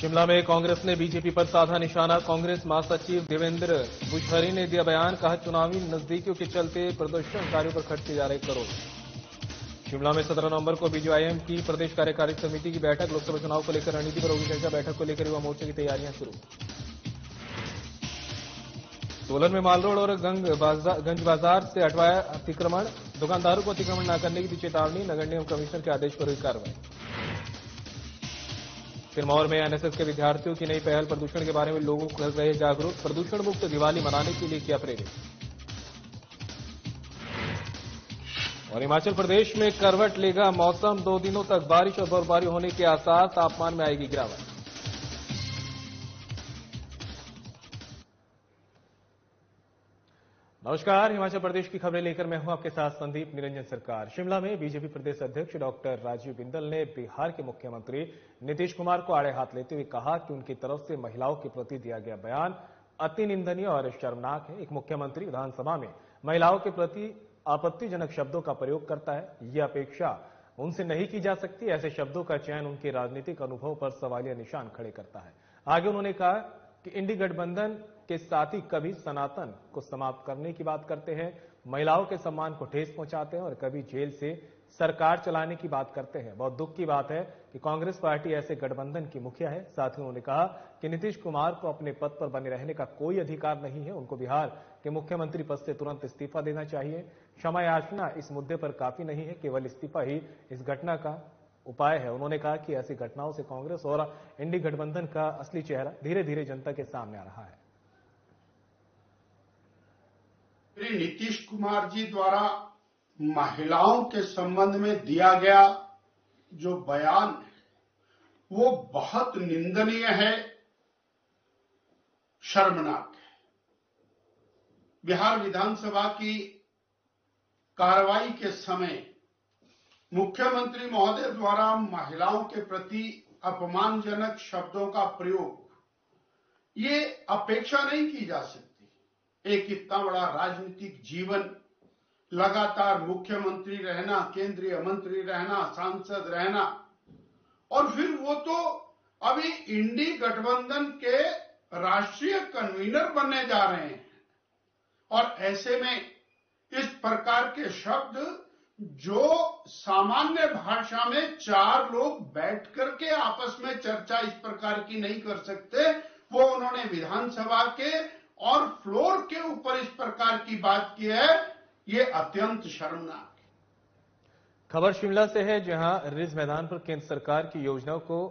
शिमला में कांग्रेस ने बीजेपी पर साधा निशाना। कांग्रेस महासचिव देवेंद्र बुशहरी ने दिया बयान, कहा चुनावी नजदीकियों के चलते प्रदर्शनकारियों पर खर्चे जा रहे करोड़। शिमला में 17 नवंबर को बीजेआईएम की प्रदेश कार्यकारी समिति की बैठक। लोकसभा चुनाव को लेकर रणनीति पर होगी चर्चा। बैठक को लेकर युवा मोर्चे की तैयारियां शुरू। सोलन में माल रोड और गंज बाजार से हटवाया अतिक्रमण। दुकानदारों को अतिक्रमण न करने की दी चेतावनी। नगर निगम कमिश्नर के आदेश पर हुई कार्रवाई। सिरमौर में एनएसएस के विद्यार्थियों की नई पहल। प्रदूषण के बारे में लोगों को कर रहे जागरूक। प्रदूषण मुक्त दिवाली मनाने के लिए किया प्रेरित। और हिमाचल प्रदेश में करवट लेगा मौसम। 2 दिनों तक बारिश और बर्फबारी होने के आसार। तापमान में आएगी गिरावट। नमस्कार, हिमाचल प्रदेश की खबरें लेकर मैं हूं आपके साथ संदीप निरंजन सरकार। शिमला में बीजेपी प्रदेश अध्यक्ष डॉक्टर राजीव बिंदल ने बिहार के मुख्यमंत्री नीतीश कुमार को आड़े हाथ लेते हुए कहा कि उनकी तरफ से महिलाओं के प्रति दिया गया बयान अति निंदनीय और शर्मनाक है। एक मुख्यमंत्री विधानसभा में महिलाओं के प्रति आपत्तिजनक शब्दों का प्रयोग करता है। यह अपेक्षा उनसे नहीं की जा सकती। ऐसे शब्दों का चयन उनके राजनीतिक अनुभव पर सवालिया निशान खड़े करता है। आगे उन्होंने कहा कि इंडी गठबंधन के साथी कभी सनातन को समाप्त करने की बात करते हैं, महिलाओं के सम्मान को ठेस पहुंचाते हैं और कभी जेल से सरकार चलाने की बात करते हैं। बहुत दुख की बात है कि कांग्रेस पार्टी ऐसे गठबंधन की मुखिया है। साथ ही उन्होंने कहा कि नीतीश कुमार को अपने पद पर बने रहने का कोई अधिकार नहीं है। उनको बिहार के मुख्यमंत्री पद से तुरंत इस्तीफा देना चाहिए। क्षमा याचना इस मुद्दे पर काफी नहीं है, केवल इस्तीफा ही इस घटना का उपाय है। उन्होंने कहा कि ऐसी घटनाओं से कांग्रेस और इंडी गठबंधन का असली चेहरा धीरे धीरे जनता के सामने आ रहा है। श्री नीतीश कुमार जी द्वारा महिलाओं के संबंध में दिया गया जो बयान है वो बहुत निंदनीय है, शर्मनाक है। बिहार विधानसभा की कार्रवाई के समय मुख्यमंत्री महोदय द्वारा महिलाओं के प्रति अपमानजनक शब्दों का प्रयोग ये अपेक्षा नहीं की जा सकती। एक इतना बड़ा राजनीतिक जीवन, लगातार मुख्यमंत्री रहना, केंद्रीय मंत्री रहना, सांसद रहना, और फिर वो तो अभी इंडी गठबंधन के राष्ट्रीय कन्वीनर बनने जा रहे हैं। और ऐसे में इस प्रकार के शब्द जो सामान्य भाषा में 4 लोग बैठ करके आपस में चर्चा इस प्रकार की नहीं कर सकते, वो उन्होंने विधानसभा के और फ्लोर के ऊपर इस प्रकार की बात की है। ये अत्यंत शर्मनाक है। खबर शिमला से है, जहां रिज मैदान पर केंद्र सरकार की योजनाओं को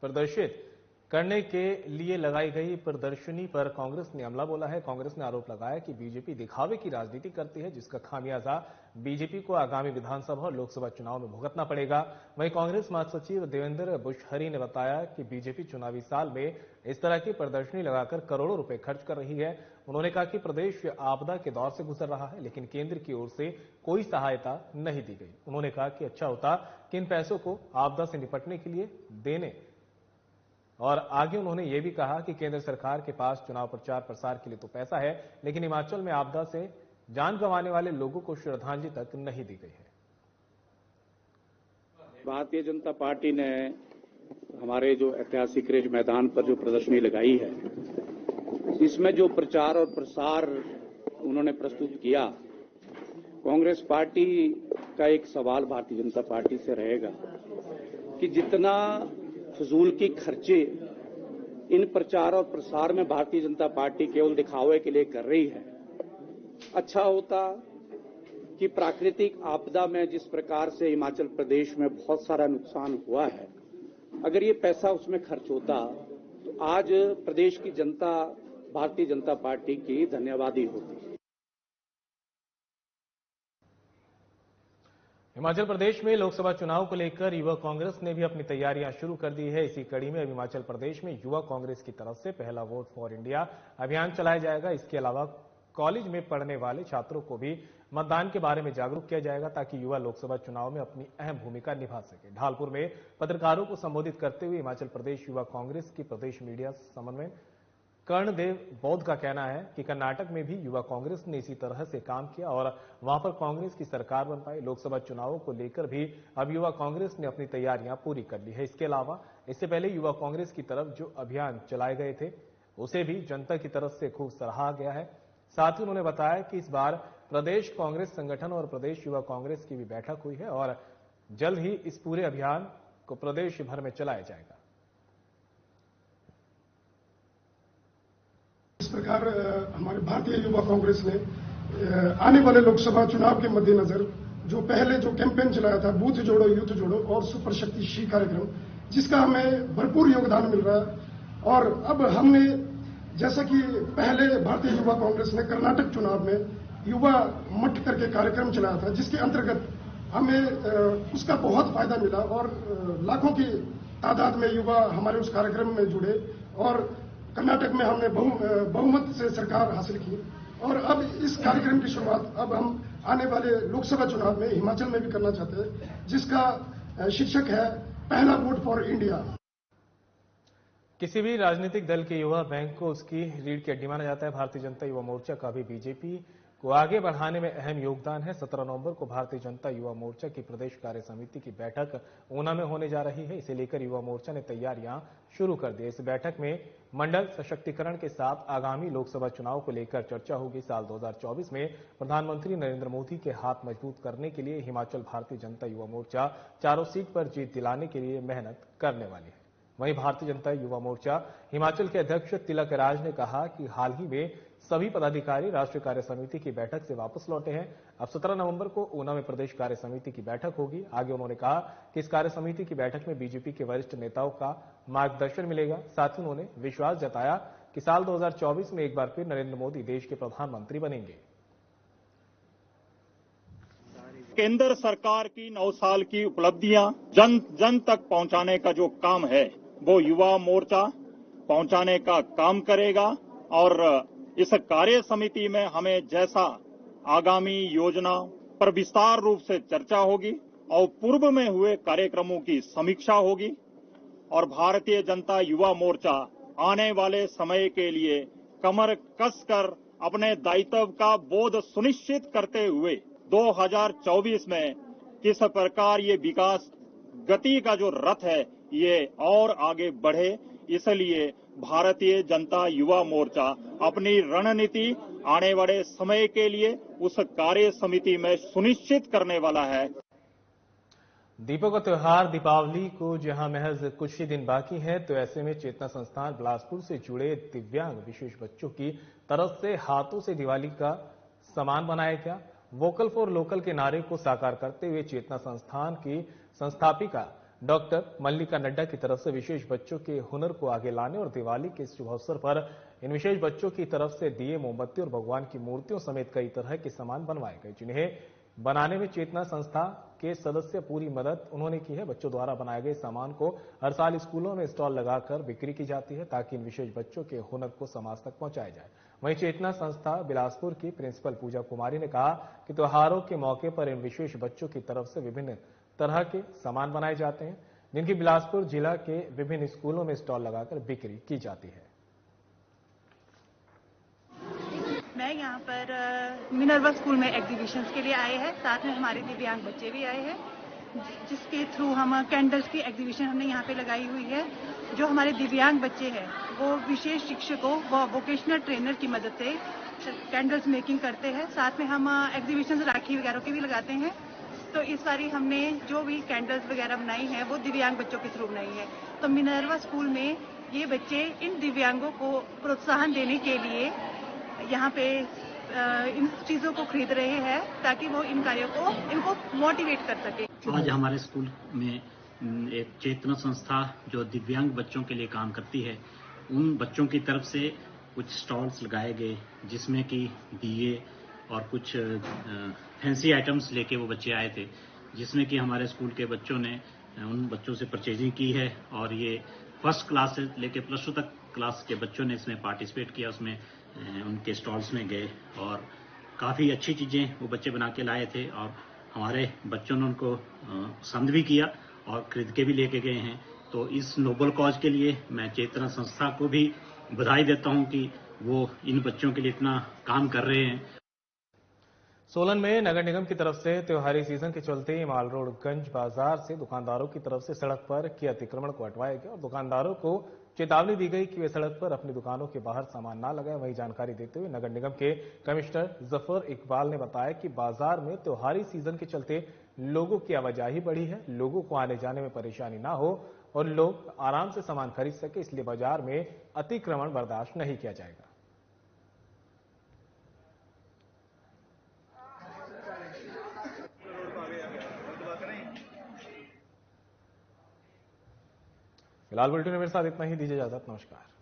प्रदर्शित करने के लिए लगाई गई प्रदर्शनी पर कांग्रेस ने हमला बोला है। कांग्रेस ने आरोप लगाया कि बीजेपी दिखावे की राजनीति करती है, जिसका खामियाजा बीजेपी को आगामी विधानसभा और लोकसभा चुनाव में भुगतना पड़ेगा। वहीं कांग्रेस महासचिव देवेंद्र बुशहरी ने बताया कि बीजेपी चुनावी साल में इस तरह की प्रदर्शनी लगाकर करोड़ों रुपए खर्च कर रही है। उन्होंने कहा कि प्रदेश आपदा के दौर से गुजर रहा है, लेकिन केंद्र की ओर से कोई सहायता नहीं दी गई। उन्होंने कहा कि अच्छा होता कि इन पैसों को आपदा से निपटने के लिए देने। और आगे उन्होंने ये भी कहा कि केंद्र सरकार के पास चुनाव प्रचार प्रसार के लिए तो पैसा है, लेकिन हिमाचल में आपदा से जान गंवाने वाले लोगों को श्रद्धांजलि तक नहीं दी गई है। भारतीय जनता पार्टी ने हमारे जो ऐतिहासिक रिज मैदान पर जो प्रदर्शनी लगाई है, इसमें जो प्रचार और प्रसार उन्होंने प्रस्तुत किया, कांग्रेस पार्टी का एक सवाल भारतीय जनता पार्टी से रहेगा कि जितना फजूल की खर्चे इन प्रचार और प्रसार में भारतीय जनता पार्टी केवल दिखावे के लिए कर रही है, अच्छा होता कि प्राकृतिक आपदा में जिस प्रकार से हिमाचल प्रदेश में बहुत सारा नुकसान हुआ है, अगर ये पैसा उसमें खर्च होता तो आज प्रदेश की जनता भारतीय जनता पार्टी की धन्यवादी होती। हिमाचल प्रदेश में लोकसभा चुनाव को लेकर युवा कांग्रेस ने भी अपनी तैयारियां शुरू कर दी है। इसी कड़ी में अब हिमाचल प्रदेश में युवा कांग्रेस की तरफ से पहला वोट फॉर इंडिया अभियान चलाया जाएगा। इसके अलावा कॉलेज में पढ़ने वाले छात्रों को भी मतदान के बारे में जागरूक किया जाएगा, ताकि युवा लोकसभा चुनाव में अपनी अहम भूमिका निभा सके। ढालपुर में पत्रकारों को संबोधित करते हुए हिमाचल प्रदेश युवा कांग्रेस की प्रदेश मीडिया समन्वय कर्णदेव बौद्ध का कहना है कि कर्नाटक में भी युवा कांग्रेस ने इसी तरह से काम किया और वहां पर कांग्रेस की सरकार बन पाई। लोकसभा चुनावों को लेकर भी अब युवा कांग्रेस ने अपनी तैयारियां पूरी कर ली है। इसके अलावा इससे पहले युवा कांग्रेस की तरफ जो अभियान चलाए गए थे उसे भी जनता की तरफ से खूब सराहा गया है। साथ ही उन्होंने बताया कि इस बार प्रदेश कांग्रेस संगठन और प्रदेश युवा कांग्रेस की भी बैठक हुई है और जल्द ही इस पूरे अभियान को प्रदेश भर में चलाया जाएगा। इस प्रकार हमारे भारतीय युवा कांग्रेस ने आने वाले लोकसभा चुनाव के मद्देनजर जो पहले जो कैंपेन चलाया था बूथ जोड़ो यूथ जोड़ो और सुपर शक्ति श्री कार्यक्रम, जिसका हमें भरपूर योगदान मिल रहा है। और अब हमने जैसा कि पहले भारतीय युवा कांग्रेस ने कर्नाटक चुनाव में युवा मठ करके कार्यक्रम चलाया था, जिसके अंतर्गत हमें उसका बहुत फायदा मिला और लाखों की तादाद में युवा हमारे उस कार्यक्रम में जुड़े और कर्नाटक में हमने बहुमत से सरकार हासिल की। और अब इस कार्यक्रम की शुरुआत अब हम आने वाले लोकसभा चुनाव में हिमाचल में भी करना चाहते हैं, जिसका शीर्षक है पहला वोट फॉर इंडिया। किसी भी राजनीतिक दल के युवा बैंक को उसकी रीढ़ की हड्डी माना जाता है। भारतीय जनता युवा मोर्चा का भी बीजेपी को आगे बढ़ाने में अहम योगदान है। 17 नवंबर को भारतीय जनता युवा मोर्चा की प्रदेश कार्य समिति की बैठक ऊना में होने जा रही है। इसे लेकर युवा मोर्चा ने तैयारियां शुरू कर दी। इस बैठक में मंडल सशक्तिकरण के साथ आगामी लोकसभा चुनाव को लेकर चर्चा होगी। साल 2024 में प्रधानमंत्री नरेंद्र मोदी के हाथ मजबूत करने के लिए हिमाचल भारतीय जनता युवा मोर्चा चारों सीट पर जीत दिलाने के लिए मेहनत करने वाली है। वहीं भारतीय जनता युवा मोर्चा हिमाचल के अध्यक्ष तिलक राज ने कहा कि हाल ही में सभी पदाधिकारी राष्ट्रीय कार्य समिति की बैठक से वापस लौटे हैं। अब 17 नवंबर को ऊना में प्रदेश कार्य समिति की बैठक होगी। आगे उन्होंने कहा कि इस कार्य समिति की बैठक में बीजेपी के वरिष्ठ नेताओं का मार्गदर्शन मिलेगा। साथ ही उन्होंने विश्वास जताया कि साल 2024 में एक बार फिर नरेंद्र मोदी देश के प्रधानमंत्री बनेंगे। केंद्र सरकार की 9 साल की उपलब्धियां जन जन तक पहुंचाने का जो काम है वो युवा मोर्चा पहुंचाने का काम करेगा। और इस कार्य समिति में हमें जैसा आगामी योजना पर विस्तार रूप से चर्चा होगी और पूर्व में हुए कार्यक्रमों की समीक्षा होगी। और भारतीय जनता युवा मोर्चा आने वाले समय के लिए कमर कसकर अपने दायित्व का बोध सुनिश्चित करते हुए 2024 में किस प्रकार ये विकास गति का जो रथ है ये और आगे बढ़े, इसलिए भारतीय जनता युवा मोर्चा अपनी रणनीति आने वाले समय के लिए उस कार्य समिति में सुनिश्चित करने वाला है। दीपों का त्योहार दीपावली को जहां महज कुछ ही दिन बाकी है, तो ऐसे में चेतना संस्थान बिलासपुर से जुड़े दिव्यांग विशेष बच्चों की तरफ से हाथों से दिवाली का सामान बनाया गया। वोकल फॉर लोकल के नारे को साकार करते हुए चेतना संस्थान की संस्थापिका डॉक्टर मल्लिका नड्डा की तरफ से विशेष बच्चों के हुनर को आगे लाने और दिवाली के शुभ अवसर पर इन विशेष बच्चों की तरफ से दिए, मोमबत्ती और भगवान की मूर्तियों समेत कई तरह के सामान बनवाए गए, जिन्हें बनाने में चेतना संस्था के सदस्य पूरी मदद उन्होंने की है। बच्चों द्वारा बनाए गए सामान को हर साल स्कूलों में स्टॉल लगाकर बिक्री की जाती है, ताकि इन विशेष बच्चों के हुनर को समाज तक पहुंचाया जाए। वहीं चेतना संस्था बिलासपुर की प्रिंसिपल पूजा कुमारी ने कहा कि त्योहारों के मौके पर इन विशेष बच्चों की तरफ से विभिन्न तरह के सामान बनाए जाते हैं, जिनकी बिलासपुर जिला के विभिन्न स्कूलों में स्टॉल लगाकर बिक्री की जाती है। मैं यहाँ पर मिनर्वा स्कूल में एग्जीबिशंस के लिए आए हैं, साथ में हमारे दिव्यांग बच्चे भी आए हैं, जिसके थ्रू हम कैंडल्स की एग्जीबिशन हमने यहाँ पे लगाई हुई है। जो हमारे दिव्यांग बच्चे हैं वो विशेष शिक्षकों व वोकेशनल ट्रेनर की मदद से कैंडल्स मेकिंग करते हैं। साथ में हम एग्जीबिशन राखी वगैरह की भी लगाते हैं। तो इस बारी हमने जो भी कैंडल्स वगैरह बनाई हैं वो दिव्यांग बच्चों के थ्रू बनाई है। तो मिनर्वा स्कूल में ये बच्चे इन दिव्यांगों को प्रोत्साहन देने के लिए यहाँ पे इन चीजों को खरीद रहे हैं, ताकि वो इन कार्यों को इनको मोटिवेट कर सके। आज हमारे स्कूल में एक चेतना संस्था जो दिव्यांग बच्चों के लिए काम करती है, उन बच्चों की तरफ से कुछ स्टॉल्स लगाए गए, जिसमें कि दिए और कुछ फैंसी आइटम्स लेके वो बच्चे आए थे, जिसमें कि हमारे स्कूल के बच्चों ने उन बच्चों से परचेजिंग की है। और ये फर्स्ट क्लास से लेके +2 तक क्लास के बच्चों ने इसमें पार्टिसिपेट किया। उसमें उनके स्टॉल्स में गए और काफ़ी अच्छी चीज़ें वो बच्चे बना के लाए थे और हमारे बच्चों ने उनको पसंद भी किया और खरीद के भी लेके गए हैं। तो इस नोबल कॉज के लिए मैं चेतना संस्था को भी बधाई देता हूं कि वो इन बच्चों के लिए इतना काम कर रहे हैं। सोलन में नगर निगम की तरफ से त्योहारी सीजन के चलते माल रोड गंज बाजार से दुकानदारों की तरफ से सड़क पर किए अतिक्रमण को हटवाया गया और दुकानदारों को चेतावनी दी गई कि वे सड़क पर अपनी दुकानों के बाहर सामान ना लगाएं। वहीं जानकारी देते हुए नगर निगम के कमिश्नर जफर इकबाल ने बताया कि बाजार में त्योहारी सीजन के चलते लोगों की आवाजाही बढ़ी है, लोगों को आने जाने में परेशानी ना हो और लोग आराम से सामान खरीद सके, इसलिए बाजार में अतिक्रमण बर्दाश्त नहीं किया जाएगा। फिलहाल बुलेटिन में मेरे साथ इतना ही, दीजिए इजाजत, नमस्कार।